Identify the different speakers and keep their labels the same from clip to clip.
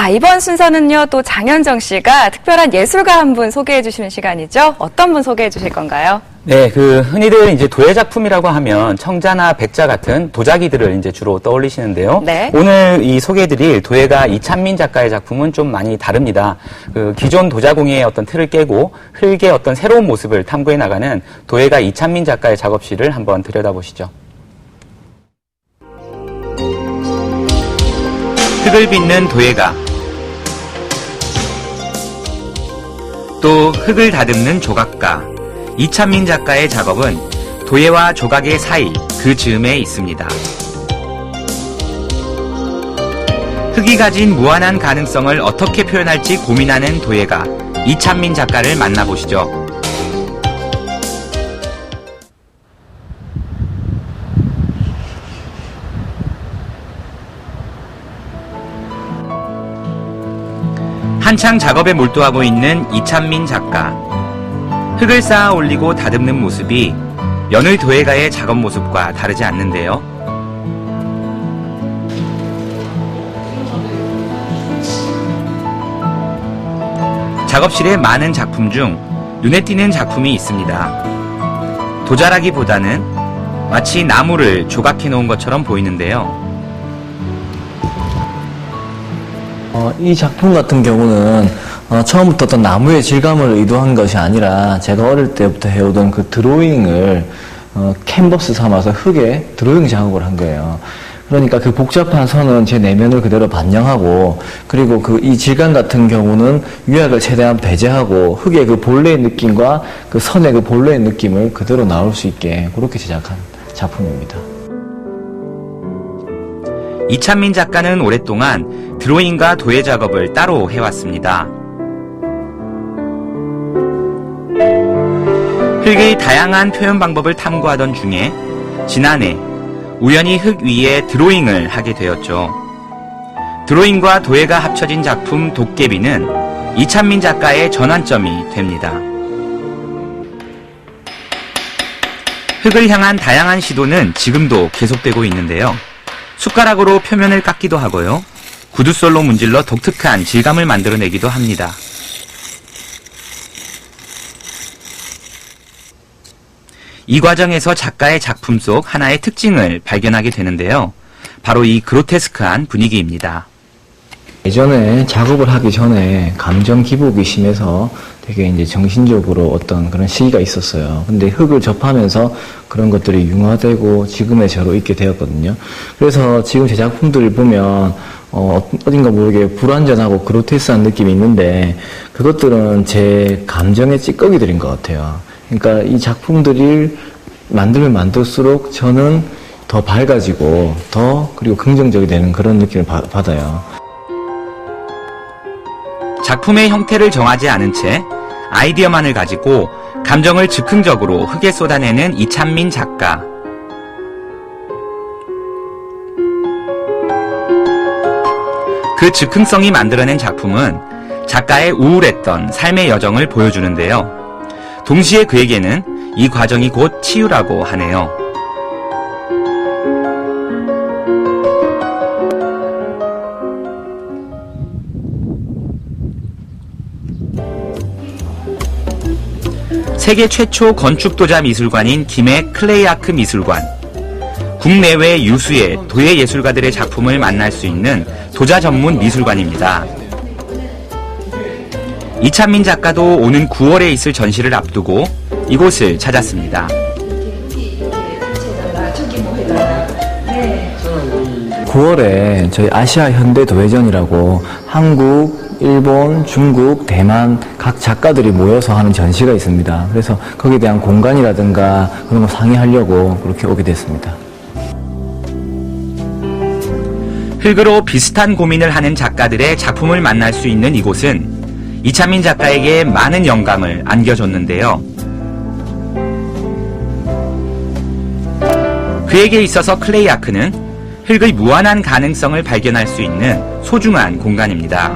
Speaker 1: 자, 이번 순서는요, 또 장현정 씨가 특별한 예술가 한 분 소개해 주시는 시간이죠. 어떤 분 소개해 주실 건가요?
Speaker 2: 네, 흔히들 이제 도예 작품이라고 하면 청자나 백자 같은 도자기들을 이제 주로 떠올리시는데요.
Speaker 1: 네.
Speaker 2: 오늘 이 소개해드릴 도예가 이찬민 작가의 작품은 좀 많이 다릅니다. 기존 도자공예의 어떤 틀을 깨고 흙의 어떤 새로운 모습을 탐구해 나가는 도예가 이찬민 작가의 작업실을 한번 들여다보시죠. 흙을 빚는 도예가, 또 흙을 다듬는 조각가, 이찬민 작가의 작업은 도예와 조각의 사이 그 즈음에 있습니다. 흙이 가진 무한한 가능성을 어떻게 표현할지 고민하는 도예가 이찬민 작가를 만나보시죠. 한창 작업에 몰두하고 있는 이찬민 작가. 흙을 쌓아 올리고 다듬는 모습이 여느 도예가의 작업 모습과 다르지 않는데요. 작업실에 많은 작품 중 눈에 띄는 작품이 있습니다. 도자라기보다는 마치 나무를 조각해 놓은 것처럼 보이는데요.
Speaker 3: 이 작품 같은 경우는 처음부터 어떤 나무의 질감을 의도한 것이 아니라 제가 어릴 때부터 해오던 그 드로잉을 캔버스 삼아서 흙에 드로잉 작업을 한 거예요. 그러니까 그 복잡한 선은 제 내면을 그대로 반영하고, 그리고 이 질감 같은 경우는 유약을 최대한 배제하고 흙의 그 본래의 느낌과 그 선의 그 본래의 느낌을 그대로 나올 수 있게 그렇게 제작한 작품입니다.
Speaker 2: 이찬민 작가는 오랫동안 드로잉과 도예 작업을 따로 해왔습니다. 흙의 다양한 표현 방법을 탐구하던 중에 지난해 우연히 흙 위에 드로잉을 하게 되었죠. 드로잉과 도예가 합쳐진 작품 도깨비는 이찬민 작가의 전환점이 됩니다. 흙을 향한 다양한 시도는 지금도 계속되고 있는데요. 숟가락으로 표면을 깎기도 하고요. 구두솔로 문질러 독특한 질감을 만들어내기도 합니다. 이 과정에서 작가의 작품 속 하나의 특징을 발견하게 되는데요. 바로 이 그로테스크한 분위기입니다.
Speaker 3: 예전에 작업을 하기 전에 감정 기복이 심해서 되게 이제 정신적으로 어떤 그런 시기가 있었어요. 근데 흙을 접하면서 그런 것들이 융화되고 지금의 저로 있게 되었거든요. 그래서 지금 제 작품들을 보면 어딘가 모르게 불완전하고 그로테스한 느낌이 있는데, 그것들은 제 감정의 찌꺼기들인 것 같아요. 그러니까 이 작품들을 만들면 만들수록 저는 더 밝아지고 그리고 긍정적이 되는 그런 느낌을 받아요.
Speaker 2: 작품의 형태를 정하지 않은 채 아이디어만을 가지고 감정을 즉흥적으로 흙에 쏟아내는 이찬민 작가. 그 즉흥성이 만들어낸 작품은 작가의 우울했던 삶의 여정을 보여주는데요. 동시에 그에게는 이 과정이 곧 치유라고 하네요. 세계 최초 건축도자 미술관인 김해 클레이아크 미술관. 국내외 유수의 도예 예술가들의 작품을 만날 수 있는 도자 전문 미술관입니다. 이찬민 작가도 오는 9월에 있을 전시를 앞두고 이곳을 찾았습니다.
Speaker 3: 9월에 저희 아시아 현대 도예전이라고 한국, 일본, 중국, 대만 각 작가들이 모여서 하는 전시가 있습니다. 그래서 거기에 대한 공간이라든가 그런 거 상의하려고 그렇게 오게 됐습니다.
Speaker 2: 흙으로 비슷한 고민을 하는 작가들의 작품을 만날 수 있는 이곳은 이찬민 작가에게 많은 영감을 안겨줬는데요. 그에게 있어서 클레이아크는 흙의 무한한 가능성을 발견할 수 있는 소중한 공간입니다.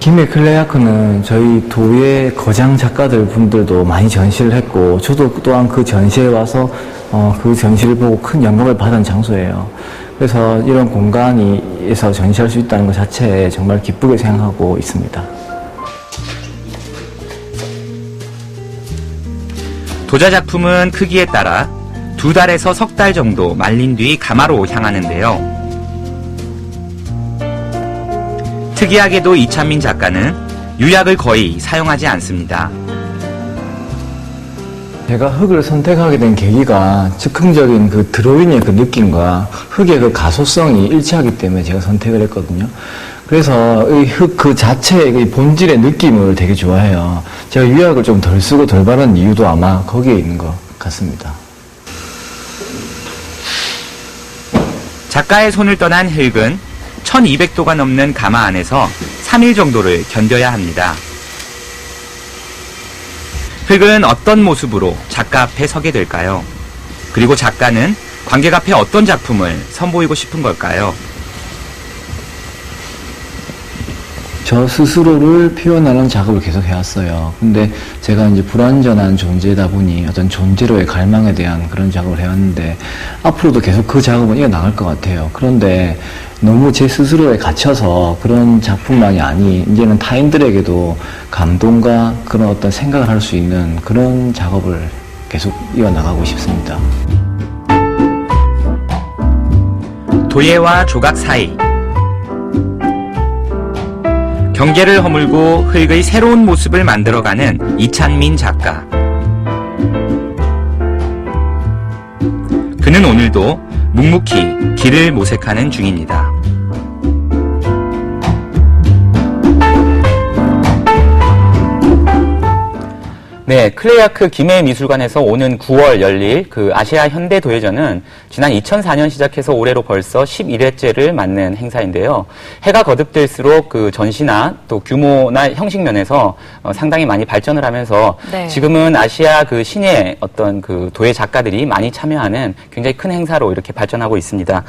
Speaker 3: 김해 클레아크는 저희 도예 거장 작가들 분들도 많이 전시를 했고, 저도 또한 그 전시에 와서 그 전시를 보고 큰 영감을 받은 장소예요. 그래서 이런 공간에서 전시할 수 있다는 것 자체에 정말 기쁘게 생각하고 있습니다.
Speaker 2: 도자 작품은 크기에 따라 2달에서 3달 정도 말린 뒤 가마로 향하는데요. 특이하게도 이찬민 작가는 유약을 거의 사용하지 않습니다.
Speaker 3: 제가 흙을 선택하게 된 계기가 즉흥적인 그 드로잉의 그 느낌과 흙의 그 가소성이 일치하기 때문에 제가 선택을 했거든요. 그래서 이 흙 그 자체의 이 본질의 느낌을 되게 좋아해요. 제가 유약을 좀 덜 쓰고 덜 바른 이유도 아마 거기에 있는 것 같습니다.
Speaker 2: 작가의 손을 떠난 흙은 1200도가 넘는 가마 안에서 3일 정도를 견뎌야 합니다. 흙은 어떤 모습으로 작가 앞에 서게 될까요? 그리고 작가는 관객 앞에 어떤 작품을 선보이고 싶은 걸까요?
Speaker 3: 저 스스로를 표현하는 작업을 계속 해왔어요. 근데 제가 이제 불완전한 존재다 보니 어떤 존재로의 갈망에 대한 그런 작업을 해왔는데, 앞으로도 계속 그 작업은 이어나갈 것 같아요. 그런데 너무 제 스스로에 갇혀서 그런 작품만이 아니, 이제는 타인들에게도 감동과 그런 어떤 생각을 할 수 있는 그런 작업을 계속 이어나가고 싶습니다.
Speaker 2: 도예와 조각 사이, 경계를 허물고 흙의 새로운 모습을 만들어가는 이찬민 작가. 그는 오늘도 묵묵히 길을 모색하는 중입니다. 네, 클레아크 김해미술관에서 오는 9월 열릴 그 아시아 현대 도예전은 지난 2004년 시작해서 올해로 벌써 11회째를 맞는 행사인데요. 해가 거듭될수록 그 전시나 또 규모나 형식 면에서 상당히 많이 발전을 하면서
Speaker 1: 네.
Speaker 2: 지금은 아시아 그 시내 어떤 그 도예 작가들이 많이 참여하는 굉장히 큰 행사로 이렇게 발전하고 있습니다.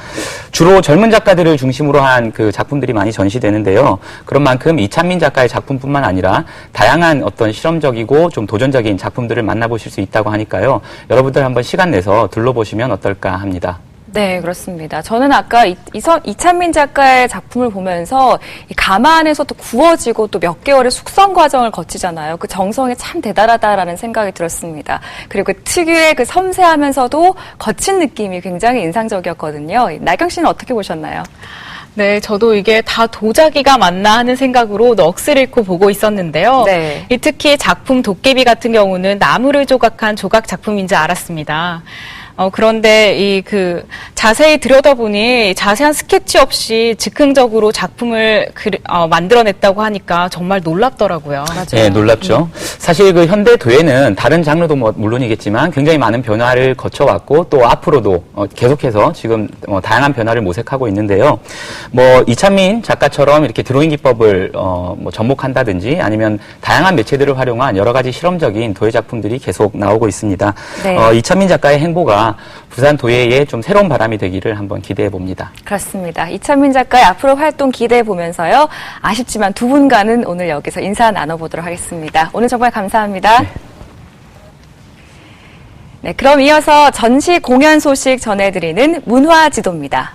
Speaker 2: 주로 젊은 작가들을 중심으로 한 그 작품들이 많이 전시되는데요. 그런 만큼 이찬민 작가의 작품뿐만 아니라 다양한 어떤 실험적이고 좀 도전적인 작품들을 만나보실 수 있다고 하니까요. 여러분들 한번 시간 내서 둘러보시면 어떨까 합니다.
Speaker 1: 네, 그렇습니다. 저는 아까 이찬민 작가의 작품을 보면서 이 가마 안에서 또 구워지고 또 몇 개월의 숙성 과정을 거치잖아요. 그 정성이 참 대단하다라는 생각이 들었습니다. 그리고 그 특유의 그 섬세하면서도 거친 느낌이 굉장히 인상적이었거든요. 나경 씨는 어떻게 보셨나요?
Speaker 4: 네, 저도 이게 다 도자기가 맞나 하는 생각으로 넋을 잃고 보고 있었는데요.
Speaker 1: 네.
Speaker 4: 특히 작품 도깨비 같은 경우는 나무를 조각한 조각 작품인지 알았습니다. 그런데 자세히 들여다보니 자세한 스케치 없이 즉흥적으로 작품을 만들어냈다고 하니까 정말 놀랍더라고요.
Speaker 1: 맞아요.
Speaker 2: 네, 놀랍죠. 사실 그 현대 도예는 다른 장르도 물론이겠지만 굉장히 많은 변화를 거쳐왔고 또 앞으로도 계속해서 지금 다양한 변화를 모색하고 있는데요. 이찬민 작가처럼 이렇게 드로잉 기법을 접목한다든지 아니면 다양한 매체들을 활용한 여러 가지 실험적인 도예 작품들이 계속 나오고 있습니다.
Speaker 1: 네.
Speaker 2: 이찬민 작가의 행보가 부산 도예에 좀 새로운 바람이 되기를 한번 기대해 봅니다.
Speaker 1: 그렇습니다. 이찬민 작가의 앞으로 활동 기대해 보면서요. 아쉽지만 두 분과는 오늘 여기서 인사 나눠보도록 하겠습니다. 오늘 정말 감사합니다. 네, 그럼 이어서 전시 공연 소식 전해드리는 문화지도입니다.